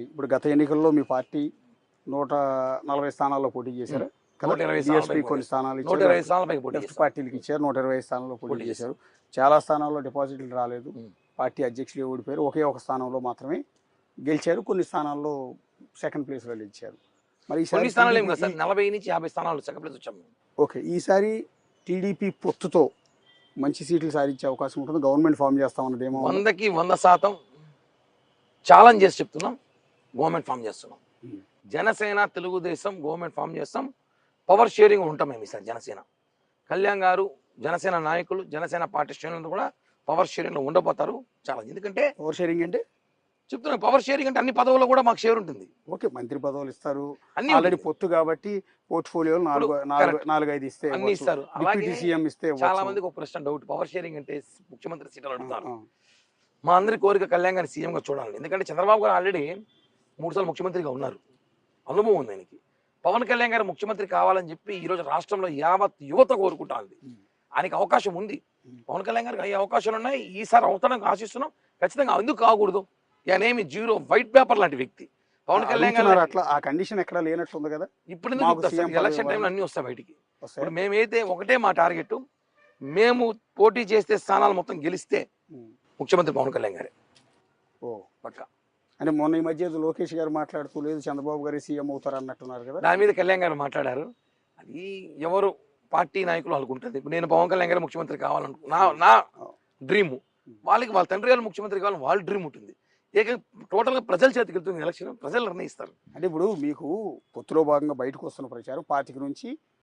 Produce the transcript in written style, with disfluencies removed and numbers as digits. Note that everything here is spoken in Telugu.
అండి. ఇప్పుడు గత ఎన్నికల్లో మీ పార్టీ 140 స్థానాల్లో పోటీ చేశారు కదా. 120 బీఎస్పీ కొన్ని స్థానాలు ఇచ్చారు, 120 స్థానాల పైకి పోటీ లెఫ్ట్ చేశాం. పార్టీలకు ఇచ్చారు, 120 స్థానాల్లో పోటీ చేశారు. చాలా స్థానాల్లో డిపాజిట్లు రాలేదు, పార్టీ అధ్యక్షులు ఓడిపోయారు. ఒకే ఒక స్థానంలో మాత్రమే గెలిచారు, కొన్ని స్థానాల్లో సెకండ్ ప్లేస్లో గెలిచారు. మరి కొన్ని ఈసారి స్థానాలు ఏం కదా సార్, 40 నుంచి 50 స్థానాలు సెకండ్ ప్లేస్ వచ్చాము. ఓకే, ఈసారి టీడీపీ పొత్తుతో మంచి సీట్లు సాధించే అవకాశం ఉంటుంది. గవర్నమెంట్ ఫామ్ చేస్తామన్నదేమో 100కి 100% ఛాలెంజ్ చేసి చెప్తున్నాం. గవర్నమెంట్ ఫామ్ చేస్తున్నాం. జనసేన తెలుగుదేశం గవర్నమెంట్ ఫామ్ చేస్తాం. పవర్ షేరింగ్ ఉంటాం మేము ఈసారి. జనసేన కళ్యాణ్ గారు, జనసేన నాయకులు, జనసేన పార్టీ శ్రేణులు కూడా పవర్ షేరింగ్లో ఉండబోతారు. ఛాలెంజ్. ఎందుకంటే పవర్ షేరింగ్ అంటే చెప్తున్నాం, పవర్ షేరింగ్ అంటే అన్ని పదవుల్లో కూడా మాకు షేర్ ఉంటుంది. ఓకే, మంత్రి పదవులు ఇస్తారు, అన్ని ఆల్రెడీ పొత్తు కాబట్టి పోర్ట్ఫోలియోలు నాలుగు ఐదు ఇస్తే అన్ని ఇస్తారు. డిప్యూటీ సీఎం ఇస్తే చాలా మందికి ఒక ప్రశ్న డౌట్, పవర్ షేరింగ్ అంటే ముఖ్యమంత్రి సీట్లు అడుగుతారు. మా అందరి కోరిక కళ్యాణ్ గారిని సీఎంగా చూడాలి. ఎందుకంటే చంద్రబాబు గారు ఆల్రెడీ 3 సార్లు ముఖ్యమంత్రిగా ఉన్నారు, అనుభవం ఉంది ఆయనకి. పవన్ కళ్యాణ్ గారు ముఖ్యమంత్రి కావాలని చెప్పి ఈరోజు రాష్ట్రంలో యావత్ యువత కోరుకుంటుంది. ఆయనకి అవకాశం ఉంది. పవన్ కళ్యాణ్ గారికి అయ్యే అవకాశాలు ఉన్నాయి. ఈసారి అవుతానికి ఆశిస్తున్నాం. ఖచ్చితంగా ఎందుకు కాకూడదు? ఏమి జీరో వైట్ పేపర్ లాంటి వ్యక్తి పవన్ కళ్యాణ్ గారు. అట్లా ఆ కండిషన్ ఎక్కడ లేనట్టుంది కదా. ఇప్పుడు ఎలక్షన్ టైంలో అన్ని వస్తాయి బయటికి. ఇప్పుడు మేమైతే ఒకటే మా టార్గెట్, మేము పోటీ చేస్తే స్థానాలు మొత్తం గెలిస్తే ముఖ్యమంత్రి పవన్ కళ్యాణ్ గారే. ఓ పక్క. అంటే మొన్న ఈ మధ్య లోకేష్ గారు మాట్లాడుతూ లేదు చంద్రబాబు గారు సీఎం అవుతారు అన్నట్టున్నారు కదా. దాని మీద కళ్యాణ్ గారు మాట్లాడారు. అది ఎవరు పార్టీ నాయకులు అనుకుంటుంది. ఇప్పుడు నేను పవన్ కళ్యాణ్ గారు ముఖ్యమంత్రి నా డ్రీమ్, వాళ్ళకి వాళ్ళ తండ్రి గారు ముఖ్యమంత్రి కావాలని వాళ్ళ డ్రీమ్ ఉంటుంది. టోటల్గా ప్రజల చేతికి వెళ్తుంది ఎలక్షన్, ప్రజలు నిర్ణయిస్తారు. అంటే ఇప్పుడు మీకు పొత్తులో భాగంగా బయటకు వస్తున్న ప్రచారం 25 నుంచి